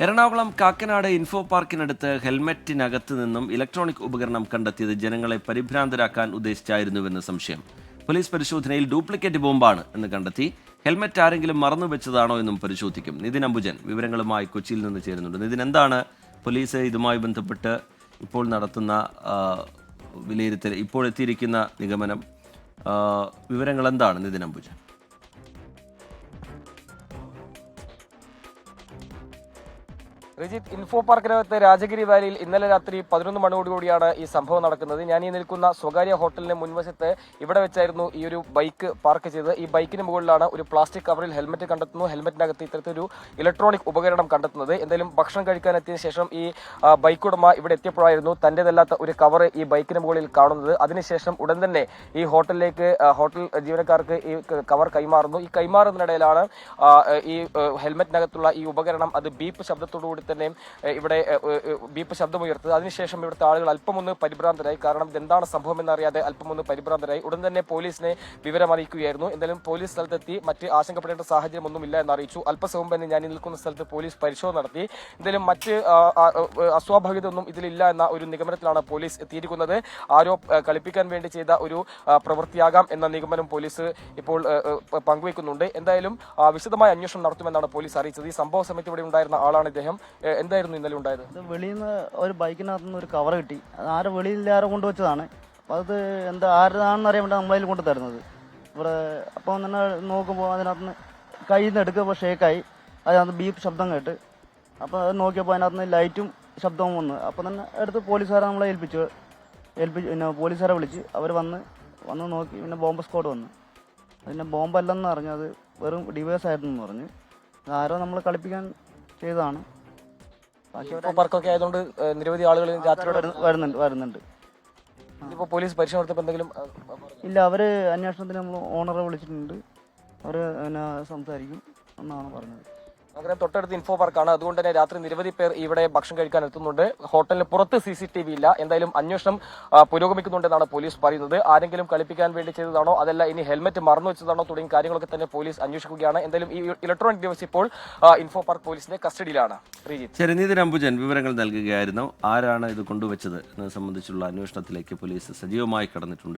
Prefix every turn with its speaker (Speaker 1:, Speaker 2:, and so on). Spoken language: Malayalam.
Speaker 1: എറണാകുളം കാക്കനാട് ഇൻഫോ പാർക്കിനടുത്ത് ഹെൽമറ്റിനകത്ത് നിന്നും ഇലക്ട്രോണിക് ഉപകരണം കണ്ടെത്തിയത് ജനങ്ങളെ പരിഭ്രാന്തരാക്കാൻ ഉദ്ദേശിച്ചായിരുന്നുവെന്ന് സംശയം. പോലീസ് പരിശോധനയിൽ ഡ്യൂപ്ലിക്കേറ്റ് ബോംബാണ് എന്ന് കണ്ടെത്തി. ഹെൽമറ്റ് ആരെങ്കിലും മറന്നുവെച്ചതാണോ എന്നും പരിശോധിക്കും. നിതിൻ അംബുജൻ വിവരങ്ങളുമായി കൊച്ചിയിൽ നിന്ന് ചേരുന്നുണ്ട്. നിതിൻ, എന്താണ് പോലീസ് ഇതുമായി ബന്ധപ്പെട്ട് ഇപ്പോൾ നടത്തുന്ന വിലയിരുത്തൽ, ഇപ്പോൾ എത്തിയിരിക്കുന്ന നിഗമനം, വിവരങ്ങൾ എന്താണ് നിതിൻ അംബുജൻ?
Speaker 2: റിജിത്ത്, ഇൻഫോ പാർക്കിനകത്ത് രാജഗിരി വാലിയിൽ ഇന്നലെ രാത്രി 11 മണിയോടുകൂടിയാണ് ഈ സംഭവം നടക്കുന്നത്. ഞാൻ ഈ നിൽക്കുന്ന സ്വകാര്യ ഹോട്ടലിന് മുൻവശത്ത് ഇവിടെ വെച്ചായിരുന്നു ഈ ഒരു ബൈക്ക് പാർക്ക് ചെയ്തത്. ഈ ബൈക്കിന് മുകളിലാണ് ഒരു പ്ലാസ്റ്റിക് കവറിൽ ഹെൽമറ്റ് കണ്ടെത്തുന്നു. ഹെൽമറ്റിനകത്ത് ഇത്തരത്തിലൊരു ഇലക്ട്രോണിക് ഉപകരണം കണ്ടെത്തുന്നത്. എന്തായാലും ഭക്ഷണം കഴിക്കാൻ എത്തിയ ശേഷം ഈ ബൈക്ക് ഉടമ ഇവിടെ എത്തിയപ്പോഴായിരുന്നു തന്റേതല്ലാത്ത ഒരു കവർ ഈ ബൈക്കിന് മുകളിൽ കാണുന്നത്. അതിനുശേഷം ഉടൻ തന്നെ ഈ ഹോട്ടലിലേക്ക് ഹോട്ടൽ ജീവനക്കാർക്ക് ഈ കവർ കൈമാറുന്നു. ഈ കൈമാറുന്നതിനിടയിലാണ് ഈ ഹെൽമറ്റിനകത്തുള്ള ഈ ഉപകരണം അത് ബീപ്പ് ശബ്ദത്തോടുകൂടി തന്നെ ഇവിടെ ബീപ്പ് ശബ്ദമുയർത്തത്. അതിനുശേഷം ഇവിടുത്തെ ആളുകൾ അല്പമൊന്ന് പരിഭ്രാന്തരായി. കാരണം ഇതെന്താണ് സംഭവം എന്നറിയാതെ അല്പമൊന്ന് പരിഭ്രാന്തരായി. ഉടൻ തന്നെ പോലീസിനെ വിവരം അറിയിക്കുകയായിരുന്നു. എന്തായാലും പോലീസ് സ്ഥലത്തെത്തി മറ്റ് ആശങ്കപ്പെടേണ്ട സാഹചര്യമൊന്നുമില്ല എന്ന് അറിയിച്ചു. അല്പസമയം തന്നെ ഞാൻ നിൽക്കുന്ന സ്ഥലത്ത് പോലീസ് പരിശോധന നടത്തി. എന്തായാലും മറ്റ് അസ്വാഭാവികത ഒന്നും ഇതിലില്ല എന്ന ഒരു നിഗമനത്തിലാണ് പോലീസ് എത്തിയിരിക്കുന്നത്. ആരോ കളിപ്പിക്കാൻ വേണ്ടി ചെയ്ത ഒരു പ്രവൃത്തിയാകാം എന്ന നിഗമനം പോലീസ് ഇപ്പോൾ പങ്കുവയ്ക്കുന്നുണ്ട്. എന്തായാലും വിശദമായ അന്വേഷണം നടത്തുമെന്നാണ് പോലീസ് അറിയിച്ചത്. ഈ സംഭവ സമയത്ത് ഇവിടെ ഉണ്ടായിരുന്ന ആളാണ് ഇദ്ദേഹം. എന്തായിരുന്നു ഇന്നലെ ഉണ്ടായത്?
Speaker 3: വെളിയിൽ നിന്ന് ഒരു ബൈക്കിനകത്ത് നിന്ന് ഒരു കവർ കിട്ടി. അത് ആരും വെളിയിൽ ആരോ കൊണ്ടുവച്ചതാണ്. അപ്പം അത് എന്താ ആരുതാണെന്ന് അറിയാൻ വേണ്ടി നമ്മളതിൽ കൊണ്ടു തരുന്നത് ഇവിടെ. അപ്പം തന്നെ നോക്കുമ്പോൾ അതിനകത്ത് നിന്ന് കയ്യിൽ നിന്ന് എടുക്കുമ്പോൾ ഷേക്കായി. അതിനകത്ത് ബീപ്പ് ശബ്ദം കേട്ട്. അപ്പോൾ അത് നോക്കിയപ്പോൾ അതിനകത്ത് നിന്ന് ലൈറ്റും ശബ്ദവും വന്നു. അപ്പം തന്നെ എടുത്ത് പോലീസുകാരെ നമ്മളെ ഏൽപ്പിച്ചു. പിന്നെ പോലീസുകാരെ വിളിച്ച് അവർ വന്ന് നോക്കി. പിന്നെ ബോംബ് സ്ക്വാഡ് വന്നു. പിന്നെ ബോംബല്ലെന്ന് പറഞ്ഞു, അത് വെറും ഡിവൈസ് ആയിരുന്നു എന്ന് പറഞ്ഞു. ആരോ നമ്മൾ കളിപ്പിക്കാൻ ചെയ്തതാണ്.
Speaker 2: പാർക്കൊക്കെ ആയതുകൊണ്ട് നിരവധി ആളുകൾ രാത്രിയോടെ
Speaker 3: വരുന്നുണ്ട്.
Speaker 2: ഇപ്പോൾ പോലീസ് പരിശോധന നടത്തിയപ്പോൾ എന്തെങ്കിലും
Speaker 3: ഇല്ല, അവര് അന്വേഷണത്തിന് നമ്മൾ ഓണറെ വിളിച്ചിട്ടുണ്ട്. അവര് സംസാരിക്കും എന്നാണ് പറഞ്ഞത്.
Speaker 2: നഗരം തൊട്ടടുത്ത് ഇൻഫോ പാർക്കാണ്. അതുകൊണ്ട് തന്നെ രാത്രി നിരവധി പേർ ഇവിടെ ഭക്ഷണം കഴിക്കാൻ എത്തുന്നുണ്ട്. ഹോട്ടലിന് പുറത്ത് CCTV ഇല്ല. എന്തായാലും അന്വേഷണം പുരോഗമിക്കുന്നുണ്ടെന്നാണ് പോലീസ് പറയുന്നത്. ആരെങ്കിലും കളിപ്പിക്കാൻ വേണ്ടി ചെയ്തതാണോ, അതല്ല ഇനി ഹെൽമറ്റ് മറന്നു വെച്ചതാണോ തുടങ്ങിയ കാര്യങ്ങളൊക്കെ തന്നെ പോലീസ് അന്വേഷിക്കുകയാണ്. എന്തായാലും ഈ ഇലക്ട്രോണിക് ഡിവൈസ് ഇപ്പോൾ ഇൻഫോ പാർക്ക് പോലീസിന്റെ കസ്റ്റഡിയിലാണ്.
Speaker 1: ശരി, നിതിൻ അംബുജൻ വിവരങ്ങൾ നൽകുകയായിരുന്നു. ആരാണ് ഇത് കൊണ്ടുവച്ചത് എന്നത് സംബന്ധിച്ചുള്ള അന്വേഷണത്തിലേക്ക് പോലീസ് സജീവമായി കടന്നിട്ടുണ്ട്.